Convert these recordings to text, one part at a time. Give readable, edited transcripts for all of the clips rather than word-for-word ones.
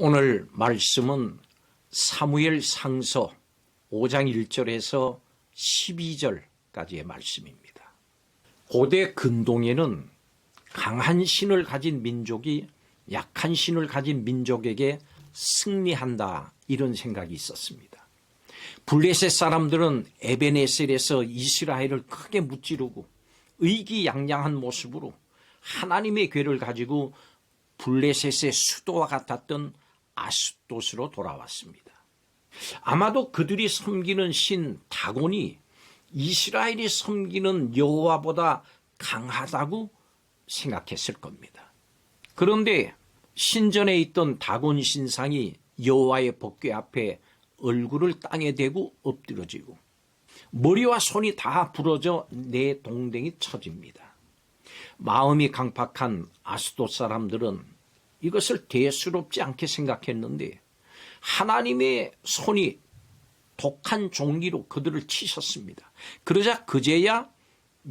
오늘 말씀은 사무엘 상서 5장 1절에서 12절까지의 말씀입니다. 고대 근동에는 강한 신을 가진 민족이 약한 신을 가진 민족에게 승리한다, 이런 생각이 있었습니다. 블레셋 사람들은 에베네셀에서 이스라엘을 크게 무찌르고 의기양양한 모습으로 하나님의 궤를 가지고 블레셋의 수도와 같았던 아스돗으로 돌아왔습니다. 아마도 그들이 섬기는 신 다곤이 이스라엘이 섬기는 여호와보다 강하다고 생각했을 겁니다. 그런데 신전에 있던 다곤 신상이 여호와의 법궤 앞에 얼굴을 땅에 대고 엎드러지고 머리와 손이 다 부러져 내 동댕이 쳐집니다. 마음이 강팍한 아스돗 사람들은 이것을 대수롭지 않게 생각했는데 하나님의 손이 독한 종기로 그들을 치셨습니다. 그러자 그제야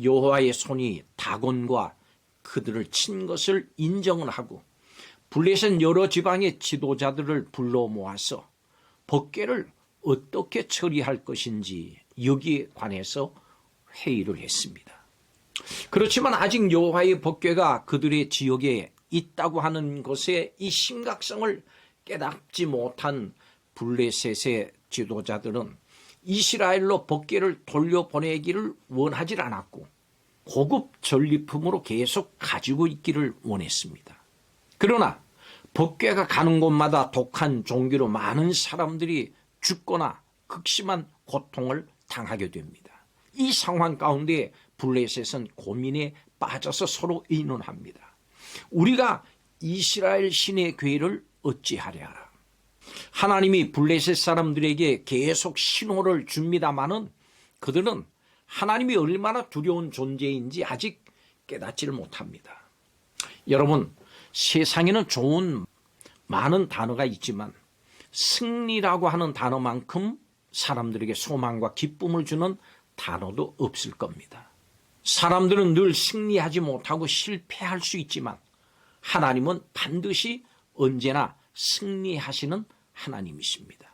여호와의 손이 다곤과 그들을 친 것을 인정을 하고 블레셋 여러 지방의 지도자들을 불러 모아서 법궤를 어떻게 처리할 것인지 여기에 관해서 회의를 했습니다. 그렇지만 아직 여호와의 법궤가 그들의 지역에 있다고 하는 것의 이 심각성을 깨닫지 못한 블레셋의 지도자들은 이스라엘로 법궤를 돌려보내기를 원하지 않았고 고급 전리품으로 계속 가지고 있기를 원했습니다. 그러나 법궤가 가는 곳마다 독한 종기로 많은 사람들이 죽거나 극심한 고통을 당하게 됩니다. 이 상황 가운데 블레셋은 고민에 빠져서 서로 의논합니다. 우리가 이스라엘 신의 궤를 어찌하랴. 하나님이 블레셋 사람들에게 계속 신호를 줍니다마는 그들은 하나님이 얼마나 두려운 존재인지 아직 깨닫지를 못합니다. 여러분, 세상에는 좋은 많은 단어가 있지만 승리라고 하는 단어만큼 사람들에게 소망과 기쁨을 주는 단어도 없을 겁니다. 사람들은 늘 승리하지 못하고 실패할 수 있지만 하나님은 반드시 언제나 승리하시는 하나님이십니다.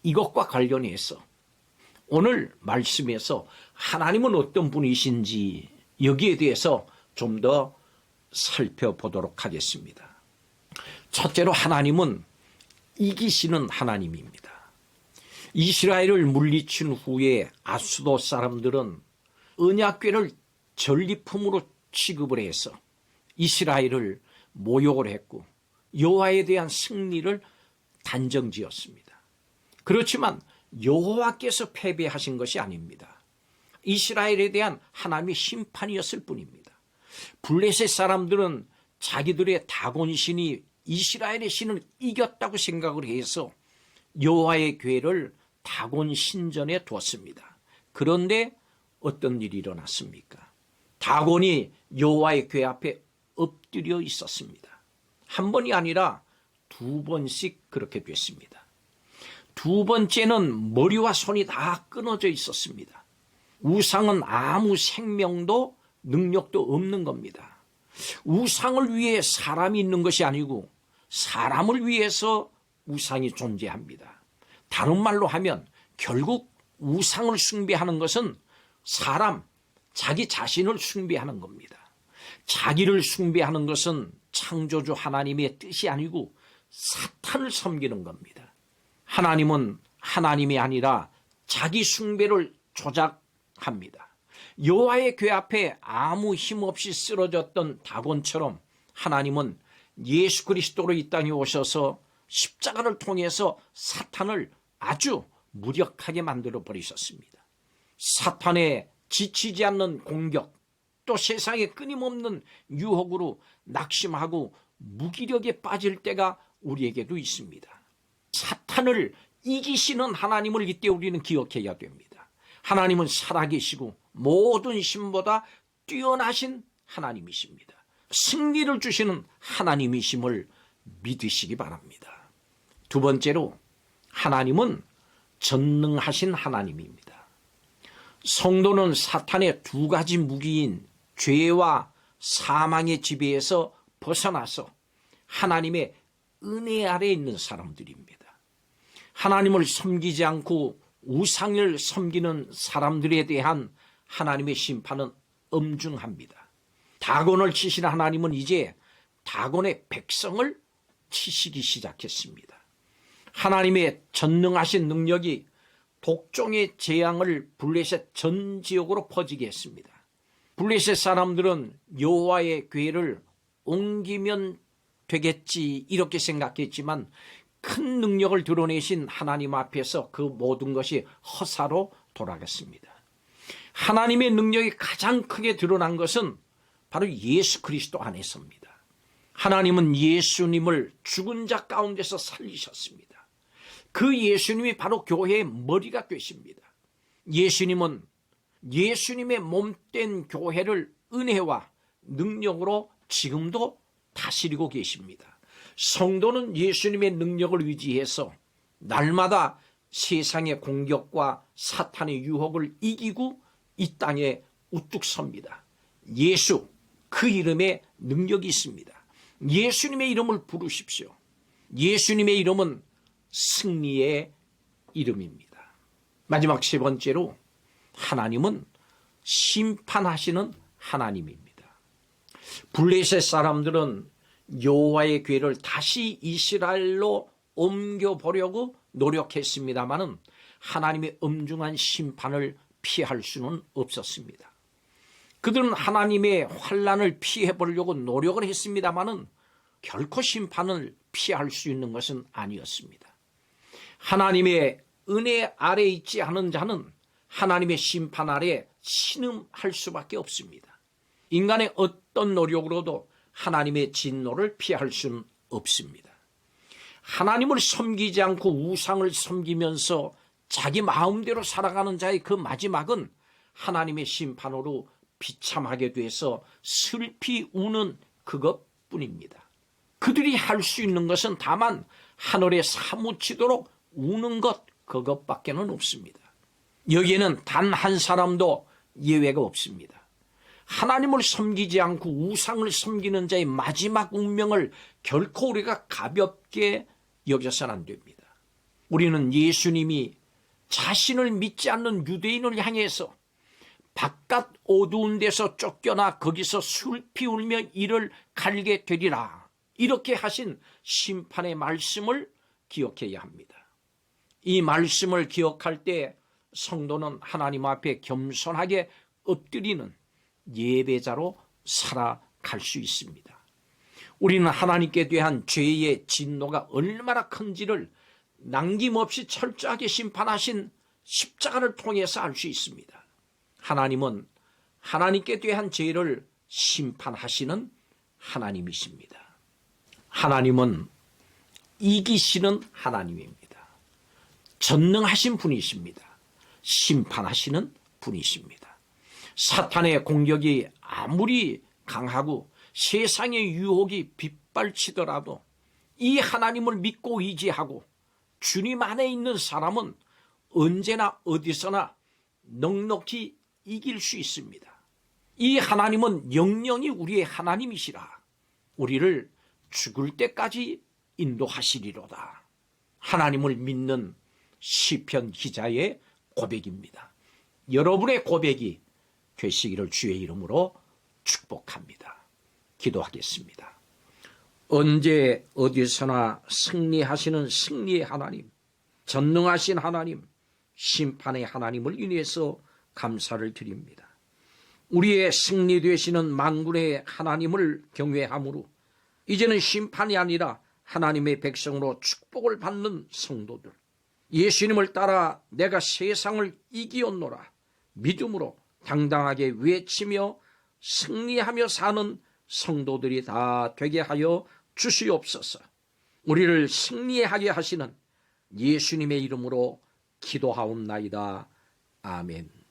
이것과 관련해서 오늘 말씀에서 하나님은 어떤 분이신지 여기에 대해서 좀 더 살펴보도록 하겠습니다. 첫째로 하나님은 이기시는 하나님입니다. 이스라엘을 물리친 후에 아스돗 사람들은 언약궤를 전리품으로 취급을 해서 이스라엘을 모욕을 했고 여호와에 대한 승리를 단정지었습니다. 그렇지만 여호와께서 패배하신 것이 아닙니다. 이스라엘에 대한 하나님의 심판이었을 뿐입니다. 블레셋 사람들은 자기들의 다곤 신이 이스라엘의 신을 이겼다고 생각을 해서 여호와의 궤를 다곤 신전에 두었습니다. 그런데 어떤 일이 일어났습니까? 다곤이 여호와의 궤 앞에 엎드려 있었습니다. 한 번이 아니라 두 번씩 그렇게 됐습니다. 두 번째는 머리와 손이 다 끊어져 있었습니다. 우상은 아무 생명도 능력도 없는 겁니다. 우상을 위해 사람이 있는 것이 아니고 사람을 위해서 우상이 존재합니다. 다른 말로 하면 결국 우상을 숭배하는 것은 사람, 자기 자신을 숭배하는 겁니다. 자기를 숭배하는 것은 창조주 하나님의 뜻이 아니고 사탄을 섬기는 겁니다. 하나님은 하나님이 아니라 자기 숭배를 조작합니다. 여호와의 궤 앞에 아무 힘없이 쓰러졌던 다곤처럼 하나님은 예수 그리스도로 이 땅에 오셔서 십자가를 통해서 사탄을 아주 무력하게 만들어 버리셨습니다. 사탄의 지치지 않는 공격, 또 세상의 끊임없는 유혹으로 낙심하고 무기력에 빠질 때가 우리에게도 있습니다. 사탄을 이기시는 하나님을 이때 우리는 기억해야 됩니다. 하나님은 살아계시고 모든 신보다 뛰어나신 하나님이십니다. 승리를 주시는 하나님이심을 믿으시기 바랍니다. 두 번째로 하나님은 전능하신 하나님입니다. 성도는 사탄의 두 가지 무기인 죄와 사망의 지배에서 벗어나서 하나님의 은혜 아래 있는 사람들입니다. 하나님을 섬기지 않고 우상을 섬기는 사람들에 대한 하나님의 심판은 엄중합니다. 다곤을 치신 하나님은 이제 다곤의 백성을 치시기 시작했습니다. 하나님의 전능하신 능력이 독종의 재앙을 블레셋 전 지역으로 퍼지게 했습니다. 블레셋 사람들은 여호와의 궤를 옮기면 되겠지 이렇게 생각했지만 큰 능력을 드러내신 하나님 앞에서 그 모든 것이 허사로 돌아갔습니다. 하나님의 능력이 가장 크게 드러난 것은 바로 예수 그리스도 안에서입니다. 하나님은 예수님을 죽은 자 가운데서 살리셨습니다. 그 예수님이 바로 교회의 머리가 되십니다. 예수님은 예수님의 몸된 교회를 은혜와 능력으로 지금도 다스리고 계십니다. 성도는 예수님의 능력을 의지해서 날마다 세상의 공격과 사탄의 유혹을 이기고 이 땅에 우뚝 섭니다. 예수, 그 이름에 능력이 있습니다. 예수님의 이름을 부르십시오. 예수님의 이름은 승리의 이름입니다. 마지막 세 번째로 하나님은 심판하시는 하나님입니다. 블레셋 사람들은 여호와의 궤를 다시 이스라엘로 옮겨보려고 노력했습니다마는 하나님의 엄중한 심판을 피할 수는 없었습니다. 그들은 하나님의 환난을 피해보려고 노력을 했습니다마는 결코 심판을 피할 수 있는 것은 아니었습니다. 하나님의 은혜 아래 있지 않은 자는 하나님의 심판 아래 신음할 수밖에 없습니다. 인간의 어떤 노력으로도 하나님의 진노를 피할 수는 없습니다. 하나님을 섬기지 않고 우상을 섬기면서 자기 마음대로 살아가는 자의 그 마지막은 하나님의 심판으로 비참하게 돼서 슬피 우는 그것뿐입니다. 그들이 할 수 있는 것은 다만 하늘에 사무치도록 우는 것 그것밖에는 없습니다. 여기에는 단 한 사람도 예외가 없습니다. 하나님을 섬기지 않고 우상을 섬기는 자의 마지막 운명을 결코 우리가 가볍게 여겨서는 안 됩니다. 우리는 예수님이 자신을 믿지 않는 유대인을 향해서 바깥 어두운 데서 쫓겨나 거기서 슬피 울며 이를 갈게 되리라 이렇게 하신 심판의 말씀을 기억해야 합니다. 이 말씀을 기억할 때 성도는 하나님 앞에 겸손하게 엎드리는 예배자로 살아갈 수 있습니다. 우리는 하나님께 대한 죄의 진노가 얼마나 큰지를 남김없이 철저하게 심판하신 십자가를 통해서 알 수 있습니다. 하나님은 하나님께 대한 죄를 심판하시는 하나님이십니다. 하나님은 이기시는 하나님입니다. 전능하신 분이십니다. 심판하시는 분이십니다. 사탄의 공격이 아무리 강하고 세상의 유혹이 빗발치더라도 이 하나님을 믿고 의지하고 주님 안에 있는 사람은 언제나 어디서나 넉넉히 이길 수 있습니다. 이 하나님은 영영이 우리의 하나님이시라 우리를 죽을 때까지 인도하시리로다. 하나님을 믿는 시편 기자의 고백입니다. 여러분의 고백이 되시기를 주의 이름으로 축복합니다. 기도하겠습니다. 언제 어디서나 승리하시는 승리의 하나님, 전능하신 하나님, 심판의 하나님을 인해서 감사를 드립니다. 우리의 승리 되시는 만군의 하나님을 경외함으로 이제는 심판이 아니라 하나님의 백성으로 축복을 받는 성도들, 예수님을 따라 내가 세상을 이기었노라 믿음으로 당당하게 외치며 승리하며 사는 성도들이 다 되게 하여 주시옵소서. 우리를 승리하게 하시는 예수님의 이름으로 기도하옵나이다. 아멘.